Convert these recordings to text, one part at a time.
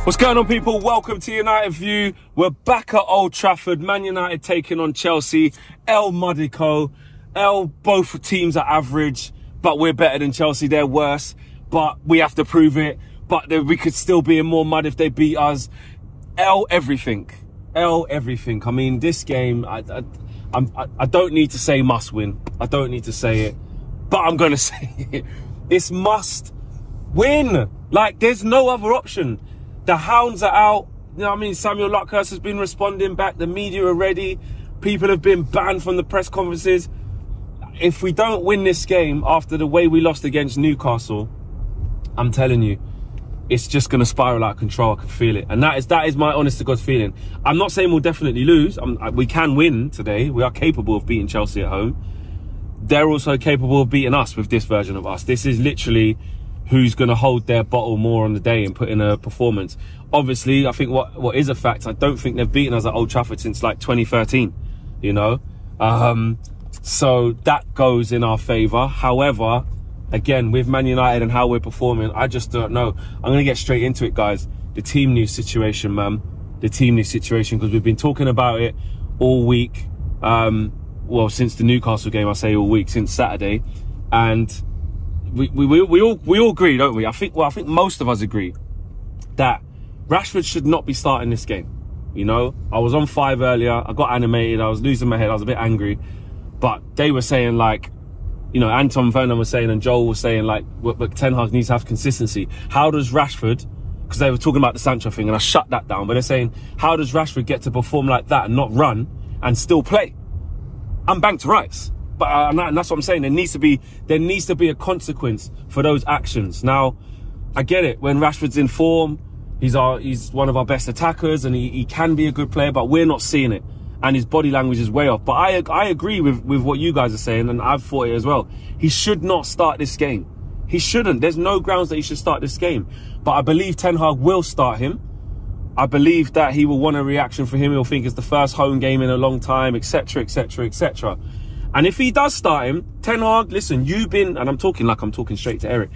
What's going on, people? Welcome to United View. We're back at Old Trafford. Man United taking on Chelsea. El Modico. Both teams are average, but we're better than Chelsea. They're worse, but we have to prove it. But we could still be in more mud if they beat us. Everything. Everything. I mean, this game, I don't need to say must win. I don't need to say it, but I'm going to say it. It's must win. Like, there's no other option. The hounds are out. You know what I mean? Samuel Luckhurst has been responding back. The media are ready. People have been banned from the press conferences. If we don't win this game after the way we lost against Newcastle, I'm telling you, it's just going to spiral out of control. I can feel it. And that is my honest to God feeling. I'm not saying we'll definitely lose. We can win today. We are capable of beating Chelsea at home. They're also capable of beating us with this version of us. This is literally who's going to hold their bottle more on the day and put in a performance. Obviously, I think what is a fact, I don't think they've beaten us at Old Trafford since like 2013, you know? So that goes in our favour. However, again, with Man United and how we're performing, I just don't know. I'm going to get straight into it, guys. The team news situation, man. The team news situation, because we've been talking about it all week. Well, since the Newcastle game, I say all week, since Saturday. And we all agree, don't we? I think most of us agree that Rashford should not be starting this game. You know, I was on 5 earlier. I got animated. I was losing my head. I was a bit angry. But they were saying, like, you know, Anton Vernon was saying and Joel was saying, like, but Ten Hag needs to have consistency. How does Rashford, because they were talking about the Sancho thing and I shut that down, but they're saying, how does Rashford get to perform like that and not run and still play? I'm banked to rights. But and that's what I'm saying. There needs to be a consequence for those actions. Now, I get it. When Rashford's in form, he's one of our best attackers and he can be a good player, but we're not seeing it. And his body language is way off. But I agree with what you guys are saying, and I've thought it as well. He should not start this game. He shouldn't. There's no grounds that he should start this game. But I believe Ten Hag will start him. I believe that he will want a reaction for him. He'll think it's the first home game in a long time, etc., etc., etc. And if he does start him, Ten Hag, listen, you've been, and I'm talking straight to Eric,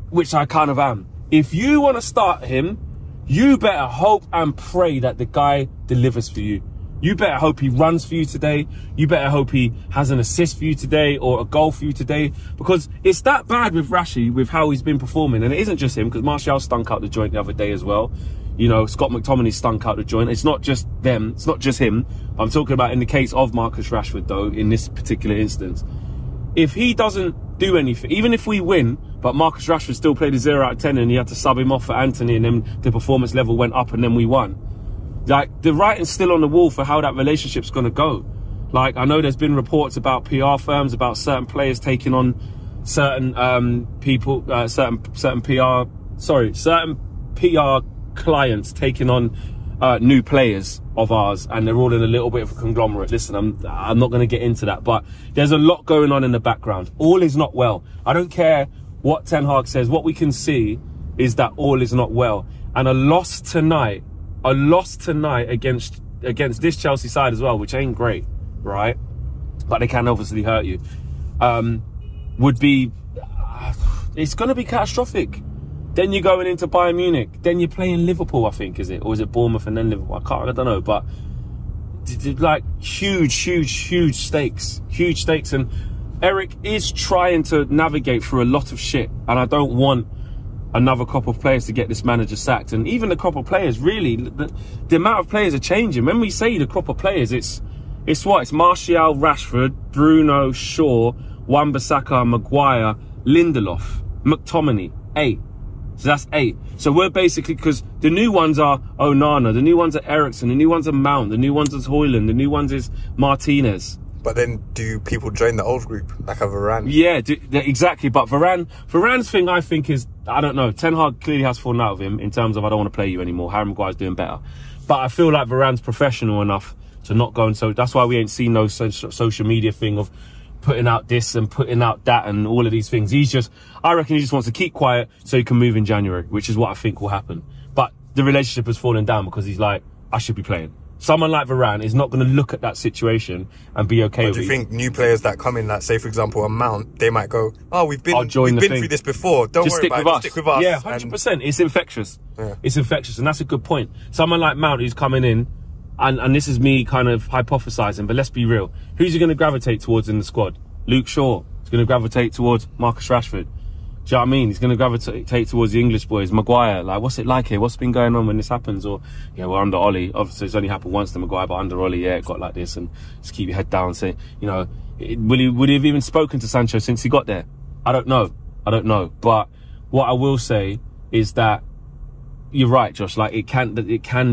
which I kind of am. If you want to start him, you better hope and pray that the guy delivers for you. You better hope he runs for you today. You better hope he has an assist for you today or a goal for you today. Because it's that bad with Rashi, with how he's been performing. And it isn't just him, because Martial stunk out the joint the other day as well. You know, Scott McTominay stunk out the joint. It's not just them. It's not just him. I'm talking about in the case of Marcus Rashford, though, in this particular instance. If he doesn't do anything, even if we win, but Marcus Rashford still played a 0 out of 10 and you had to sub him off for Anthony and then the performance level went up and then we won. Like, the writing's still on the wall for how that relationship's going to go. Like, I know there's been reports about PR firms, about certain players taking on certain people, certain PR clients taking on new players of ours, and they're all in a little bit of a conglomerate. Listen, I'm not going to get into that, but there's a lot going on in the background. All is not well. I don't care what Ten Hag says. What we can see is that all is not well, and a loss tonight against this Chelsea side as well, which ain't great, right? But they can obviously hurt you. Would be, it's going to be catastrophic. Then you're going into Bayern Munich. Then you're playing Liverpool, I think, is it? Or is it Bournemouth and then Liverpool? I don't know. But like huge stakes. Huge stakes. And Eric is trying to navigate through a lot of shit. And I don't want another couple of players to get this manager sacked. And even the couple of players, really, the amount of players are changing. When we say the crop of players, it's what? It's Martial, Rashford, Bruno, Shaw, Wan-Bissaka, Maguire, Lindelof, McTominay, 8. So that's 8. So we're basically, because the new ones are Onana, the new ones are Eriksen, the new ones are Mount, the new ones is Højlund, the new ones is Martinez. But then do people join the old group, like a Varane? Yeah, exactly. But Varane's thing, I think, is, I don't know, Ten Hag clearly has fallen out of him in terms of, I don't want to play you anymore. Harry Maguire's doing better. But I feel like Varane's professional enough to not go, and so that's why we ain't seen no social media thing of putting out this and putting out that and all of these things. I reckon he just wants to keep quiet so he can move in January, which is what I think will happen. But the relationship has fallen down because he's like, I should be playing. Someone like Varane is not going to look at that situation and be okay with it. Do you think new players that come in, like say for example a Mount, they might go, oh, we've been through this before. Don't worry about it. Just stick with us. Yeah, 100%. It's infectious. Yeah. It's infectious, and that's a good point. Someone like Mount who's coming in, and this is me kind of hypothesizing, but let's be real. Who's he going to gravitate towards in the squad? Luke Shaw. He's going to gravitate towards Marcus Rashford. Do you know what I mean? He's going to gravitate towards the English boys. Maguire, like, what's it like here? What's been going on when this happens? Or, yeah, we're under Ollie. Obviously, it's only happened once to Maguire, but under Ollie, yeah, it got like this. And just keep your head down. Say, you know, would he have even spoken to Sancho since he got there? I don't know. But what I will say is that you're right, Josh. Like, it can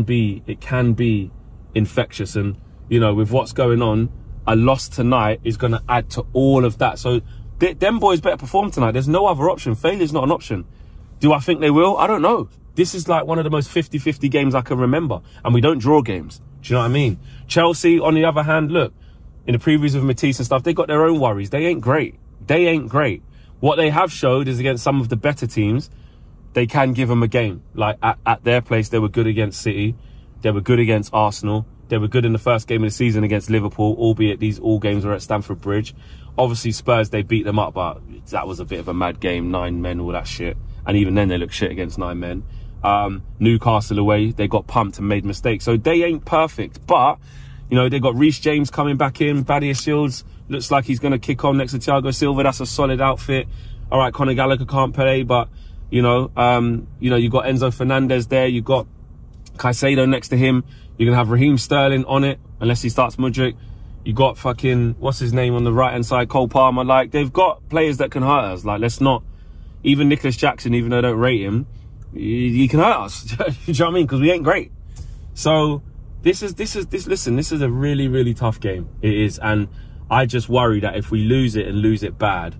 be infectious. And, you know, with what's going on, a loss tonight is going to add to all of that. So, them boys better perform tonight. There's no other option. Failure's not an option. Do I think they will? I don't know. This is like one of the most 50-50 games I can remember. And we don't draw games. Do you know what I mean? Chelsea, on the other hand, look, in the previews of Matisse and stuff, they got their own worries. They ain't great. What they have showed is against some of the better teams, they can give them a game. Like at their place, they were good against City. They were good against Arsenal. They were good in the first game of the season against Liverpool, albeit these all games were at Stamford Bridge. Obviously, Spurs, they beat them up, but that was a bit of a mad game. 9 men, all that shit. And even then, they look shit against 9 men. Newcastle away, they got pumped and made mistakes. So they ain't perfect. But, you know, they got Reece James coming back in. Badia Shields looks like he's going to kick on next to Thiago Silva. That's a solid outfit. All right, Conor Gallagher can't play, but, you know, you got Enzo Fernandez there. You got Caicedo next to him. You're going to have Raheem Sterling on it, unless he starts Mudryk. You got fucking, what's his name on the right-hand side, Cole Palmer. Like, they've got players that can hurt us. Like, let's not, even Nicholas Jackson, even though I don't rate him, he can hurt us. Do you know what I mean? Because we ain't great. So, this is a really, really tough game. It is. And I just worry that if we lose it and lose it bad,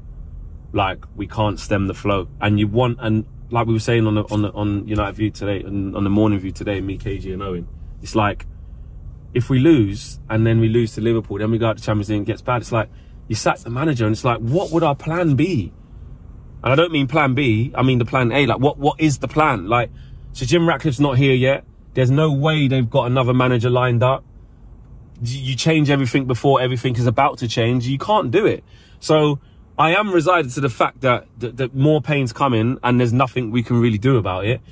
like, we can't stem the flow. And you want, and like we were saying on United View today, on the morning view today, me, KG and Owen, it's like, if we lose and then we lose to Liverpool, then we go out to Champions League and it gets bad. It's like, you sack the manager and it's like, what would our plan be? And I don't mean plan B, I mean the plan A. Like, what is the plan? Like, so Jim Ratcliffe's not here yet. There's no way they've got another manager lined up. You change everything before everything is about to change. You can't do it. So I am resigned to the fact that more pain's coming and there's nothing we can really do about it.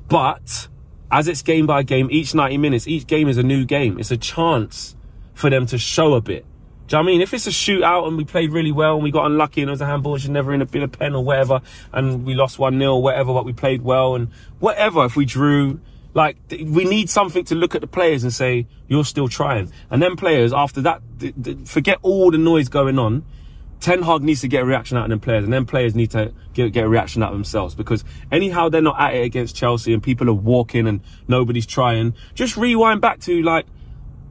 But as it's game by game, each 90 minutes, each game is a new game. It's a chance for them to show a bit. Do you know what I mean? If it's a shootout and we played really well and we got unlucky and it was a handball, it should never been a pen or whatever, and we lost 1-0 or whatever, but we played well and whatever, if we drew, like, we need something to look at the players and say, you're still trying. And then players, after that, forget all the noise going on. Ten Hag needs to get a reaction out of them players, and then players need to get a reaction out of themselves, because anyhow they're not at it against Chelsea and people are walking and nobody's trying. Just rewind back to like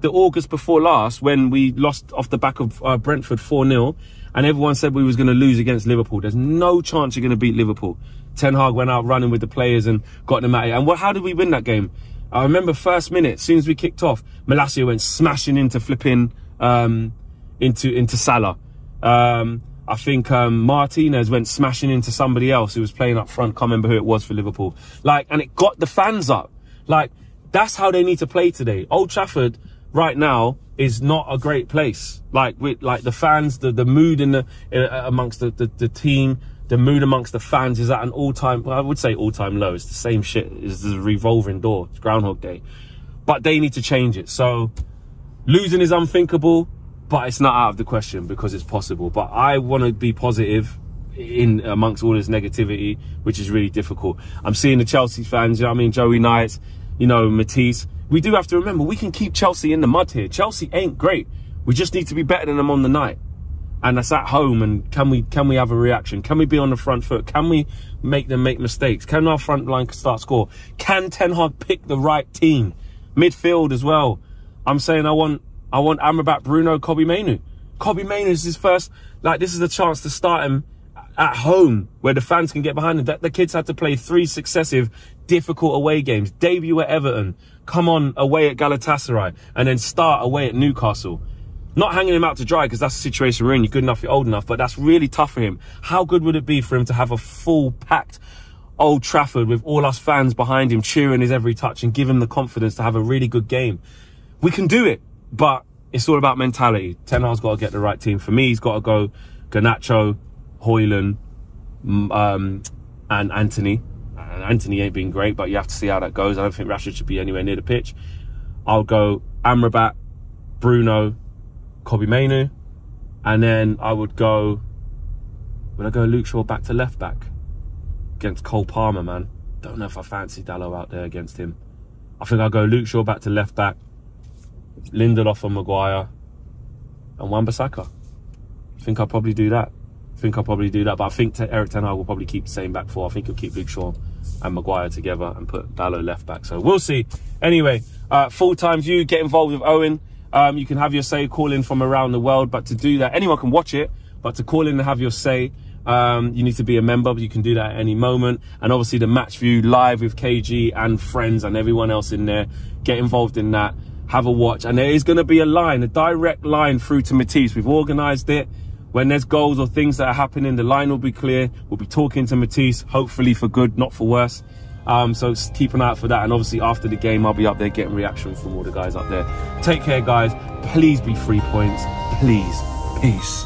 the August before last when we lost off the back of Brentford 4-0 and everyone said we was going to lose against Liverpool. There's no chance you're going to beat Liverpool. Ten Hag went out running with the players and got them at it. And how did we win that game? I remember first minute, as soon as we kicked off, Malacia went smashing into flipping into Salah. I think Martinez went smashing into somebody else who was playing up front. Can't remember who it was for Liverpool. Like, and it got the fans up. Like, that's how they need to play today. Old Trafford right now is not a great place. Like, with like the fans, the mood in amongst the team, the mood amongst the fans is at an all-time, well, I would say all-time low. It's the same shit. It's the revolving door. It's Groundhog Day. But they need to change it. So losing is unthinkable, but it's not out of the question because it's possible. But I want to be positive in amongst all this negativity, which is really difficult. I'm seeing the Chelsea fans, you know what I mean? Joey Knight, you know, Matisse. We do have to remember, we can keep Chelsea in the mud here. Chelsea ain't great. We just need to be better than them on the night. And that's at home. And can we have a reaction? Can we be on the front foot? Can we make them make mistakes? Can our front line start score? Can Ten Hag pick the right team? Midfield as well. I'm saying I want Amrabat, Bruno, Mainoo. Mainoo is his first, like, this is a chance to start him at home where the fans can get behind him. The kids had to play 3 successive difficult away games. Debut at Everton, come on away at Galatasaray, and then start away at Newcastle. Not hanging him out to dry, because that's the situation we're in. You're good enough, you're old enough, but that's really tough for him. How good would it be for him to have a full packed Old Trafford with all us fans behind him cheering his every touch and give him the confidence to have a really good game? we can do it. But it's all about mentality. Ten Hag's got to get the right team. For me, he's got to go Garnacho, Højlund, and Anthony. And Anthony ain't been great, but you have to see how that goes. I don't think Rashford should be anywhere near the pitch. I'll go Amrabat, Bruno, Kobbie Mainoo, and then I would go... Would I go Luke Shaw back to left back against Cole Palmer, man? Don't know if I fancy Dalot out there against him. I think I'll go Luke Shaw back to left back, Lindelof and Maguire, and Wan-Bissaka. I think I'll probably do that. But I think Erik ten Hag will probably keep the same back four. I think he'll keep Luke Shaw and Maguire together and put Dalot left back. So we'll see. Anyway, full-time view, get involved with Owen. You can have your say, call in from around the world. But to do that, anyone can watch it. But to call in and have your say, you need to be a member, but you can do that at any moment. And obviously the match view live with KG and friends and everyone else in there. Get involved in that. Have a watch. And there is going to be a line, a direct line through to Matisse. We've organised it. When there's goals or things that are happening, the line will be clear. We'll be talking to Matisse, hopefully for good, not for worse. So keep an eye out for that. And obviously after the game, I'll be up there getting reactions from all the guys up there. Take care, guys. Please be 3 points. Please. Peace.